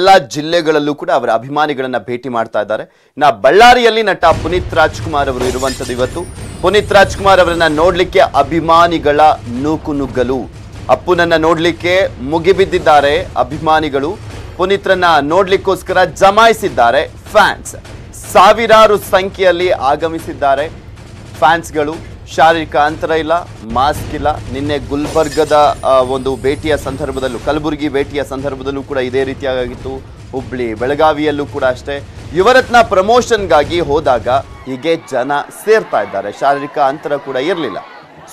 ಎಲ್ಲ ಜಿಲ್ಲೆಗಳಲ್ಲೂ ಕೂಡ ಅವರ ಅಭಿಮಾನಿಗಳನ್ನ ಭೇಟಿ ಮಾಡ್ತಾ ಇದ್ದಾರೆ. ಬಳ್ಳಾರಿಯಲ್ಲಿ ನಟ ಪುನೀತ್ ರಾಜ್ಕುಮಾರ್ ಅವರು ಇರುವಂತದ್ದು ಇವತ್ತು. ಪುನೀತ್ ರಾಜ್ಕುಮಾರ್ ಅವರನ್ನ ನೋಡ್ಲಿಕ್ಕೆ ಅಭಿಮಾನಿಗಳ ನೂಕುನುಗ್ಗಲು. ಅಪ್ಪುನನ್ನ ನೋಡ್ಲಿಕ್ಕೆ ಮುಗಿಬಿದ್ದಿದ್ದಾರೆ ಅಭಿಮಾನಿಗಳು. ಪುನೀತ್ರನ್ನ ನೋಡ್ಲಿಕ್ಕೋಸ್ಕರ ಜಮಾಯಿಸಿದ್ದಾರೆ ಫ್ಯಾನ್ಸ್. ಸಾವಿರಾರು ಸಂಖ್ಯೆಯಲ್ಲಿ ಆಗಮಿಸಿದ್ದಾರೆ ಫ್ಯಾನ್ಸ್ಗಳು. ಶಾರೀರಿಕ ಅಂತರ ಇಲ್ಲ, ಮಾಸ್ಕ್ ಇಲ್ಲ. ನಿನ್ನೆ ಗುಲ್ಬರ್ಗದ ಒಂದು ಭೇಟಿಯ ಸಂದರ್ಭದಲ್ಲೂ, ಕಲಬುರಗಿ ಭೇಟಿಯ ಸಂದರ್ಭದಲ್ಲೂ ಕೂಡ ಇದೇ ರೀತಿಯಾಗಿತ್ತು. ಹುಬ್ಳಿ, ಬೆಳಗಾವಿಯಲ್ಲೂ ಕೂಡ ಅಷ್ಟೇ. ಯುವರತ್ನ ಪ್ರಮೋಷನ್ಗಾಗಿ ಹೋದಾಗ ಹೀಗೆ ಜನ ಸೇರ್ತಾ ಇದ್ದಾರೆ. ಶಾರೀರಿಕ ಅಂತರ ಕೂಡ ಇರಲಿಲ್ಲ.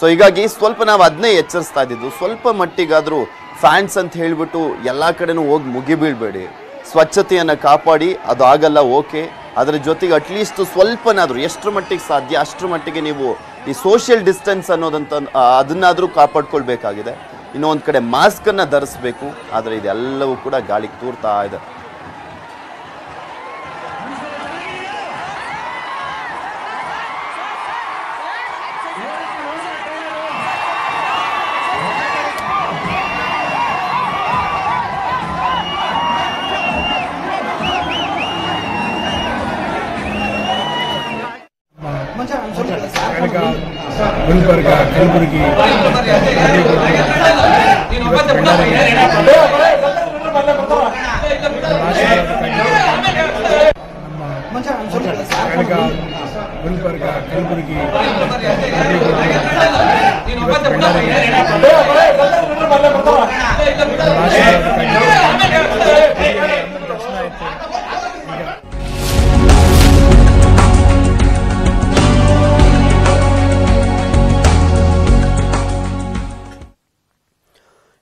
ಸೊ ಹೀಗಾಗಿ ಸ್ವಲ್ಪ ನಾವು ಅದನ್ನೇ ಎಚ್ಚರಿಸ್ತಾ ಇದ್ದಿದ್ದು, ಸ್ವಲ್ಪ ಮಟ್ಟಿಗಾದರೂ ಫ್ಯಾನ್ಸ್ ಅಂತ ಹೇಳಿಬಿಟ್ಟು ಎಲ್ಲ ಕಡೆನೂ ಹೋಗಿ ಮುಗಿಬೀಳ್ಬೇಡಿ. ಸ್ವಚ್ಛತೆಯನ್ನು ಕಾಪಾಡಿ, ಅದು ಆಗಲ್ಲ ಓಕೆ. ಅದರ ಜೊತೆಗೆ ಅಟ್ಲೀಸ್ಟ್ ಸ್ವಲ್ಪನಾದರೂ ಎಷ್ಟರ ಮಟ್ಟಿಗೆ ಸಾಧ್ಯ ಅಷ್ಟರ ಮಟ್ಟಿಗೆ ನೀವು ಈ ಸೋಷಿಯಲ್ ಡಿಸ್ಟೆನ್ಸ್ ಅನ್ನೋದಂತ ಅದನ್ನಾದರೂ ಕಾಪಾಡ್ಕೊಳ್ಬೇಕಾಗಿದೆ. ಇನ್ನೊಂದು ಕಡೆ ಮಾಸ್ಕನ್ನು ಧರಿಸಬೇಕು. ಆದರೆ ಇದೆಲ್ಲವೂ ಕೂಡ ಗಾಳಿಗೆ ತೂರ್ತಾ ಇದೆ. ಗುಲ್ಬರ್ಗ, ಕಲಬುರಗಿ, ಗುಲ್ಬರ್ಗ, ಕಲಬುರಗಿ,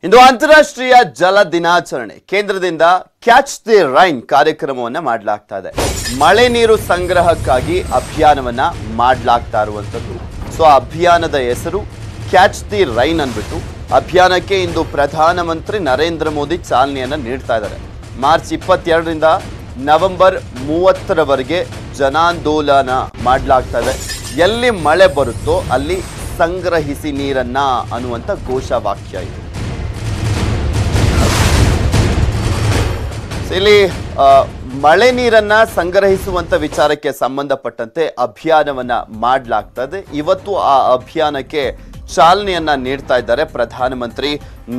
ಇಂದು ಅಂತಾರಾಷ್ಟ್ರೀಯ ಜಲ ದಿನಾಚರಣೆ. ಕೇಂದ್ರದಿಂದ ಕ್ಯಾಚ್ ದಿ ರೈನ್ ಕಾರ್ಯಕ್ರಮವನ್ನ ಮಾಡಲಾಗ್ತಾ ಇದೆ. ಮಳೆ ನೀರು ಸಂಗ್ರಹಕ್ಕಾಗಿ ಅಭಿಯಾನವನ್ನ ಮಾಡಲಾಗ್ತಾ ಇರುವಂತದ್ದು. ಸೊ ಅಭಿಯಾನದ ಹೆಸರು ಕ್ಯಾಚ್ ದಿ ರೈನ್ ಅನ್ಬಿಟ್ಟು. ಅಭಿಯಾನಕ್ಕೆ ಇಂದು ಪ್ರಧಾನಮಂತ್ರಿ ನರೇಂದ್ರ ಮೋದಿ ಚಾಲನೆಯನ್ನ ನೀಡ್ತಾ ಇದ್ದಾರೆ. ಮಾರ್ಚ್ 22ರಿಂದ ನವೆಂಬರ್ 30ರವರೆಗೆ ಜನಾಂದೋಲನ ಮಾಡಲಾಗ್ತಾ ಇದೆ. ಎಲ್ಲಿ ಮಳೆ ಬರುತ್ತೋ ಅಲ್ಲಿ ಸಂಗ್ರಹಿಸಿ ನೀರನ್ನ ಅನ್ನುವಂಥ ಘೋಷವಾಕ್ಯ ಇದೆ. ಇಲ್ಲಿ ಮಳೆ ನೀರನ್ನ ಸಂಗ್ರಹಿಸುವಂತ ವಿಚಾರಕ್ಕೆ ಸಂಬಂಧಪಟ್ಟಂತೆ ಅಭಿಯಾನವನ್ನ ಮಾಡಲಾಗ್ತದೆ. ಇವತ್ತು ಆ ಅಭಿಯಾನಕ್ಕೆ ಚಾಲನೆಯನ್ನ ನೀಡ್ತಾ ಇದ್ದಾರೆ ಪ್ರಧಾನಮಂತ್ರಿ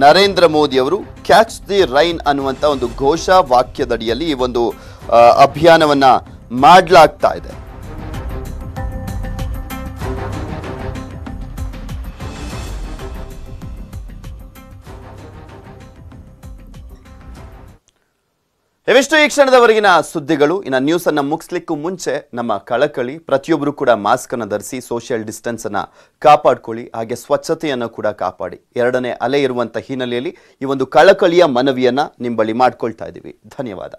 ನರೇಂದ್ರ ಮೋದಿ ಅವರು. ಕ್ಯಾಚ್ ದಿ ರೈನ್ ಅನ್ನುವಂತ ಒಂದು ಘೋಷ ವಾಕ್ಯದಡಿಯಲ್ಲಿ ಈ ಒಂದು ಅಭಿಯಾನವನ್ನ ಮಾಡಲಾಗ್ತಾ ಇದೆ. ಇವಿಷ್ಟು ಈ ಕ್ಷಣದವರೆಗಿನ ಸುದ್ದಿಗಳು. ಇನ್ನು ನ್ಯೂಸ್ ಅನ್ನ ಮುಗಿಸ್ಲಿಕ್ಕೂ ಮುಂಚೆ ನಮ್ಮ ಕಳಕಳಿ, ಪ್ರತಿಯೊಬ್ಬರು ಕೂಡ ಮಾಸ್ಕ್ ಅನ್ನು ಧರಿಸಿ, ಸೋಷಿಯಲ್ ಡಿಸ್ಟೆನ್ಸ್ ಅನ್ನ ಕಾಪಾಡಿಕೊಳ್ಳಿ, ಹಾಗೆ ಸ್ವಚ್ಛತೆಯನ್ನು ಕೂಡ ಕಾಪಾಡಿ. ಎರಡನೇ ಅಲೆ ಇರುವಂತಹ ಹಿನ್ನೆಲೆಯಲ್ಲಿ ಈ ಒಂದು ಕಳಕಳಿಯ ಮನವಿಯನ್ನ ನಿಮ್ಮ ಬಳಿ ಮಾಡ್ಕೊಳ್ತಾ ಇದ್ದೀವಿ. ಧನ್ಯವಾದ.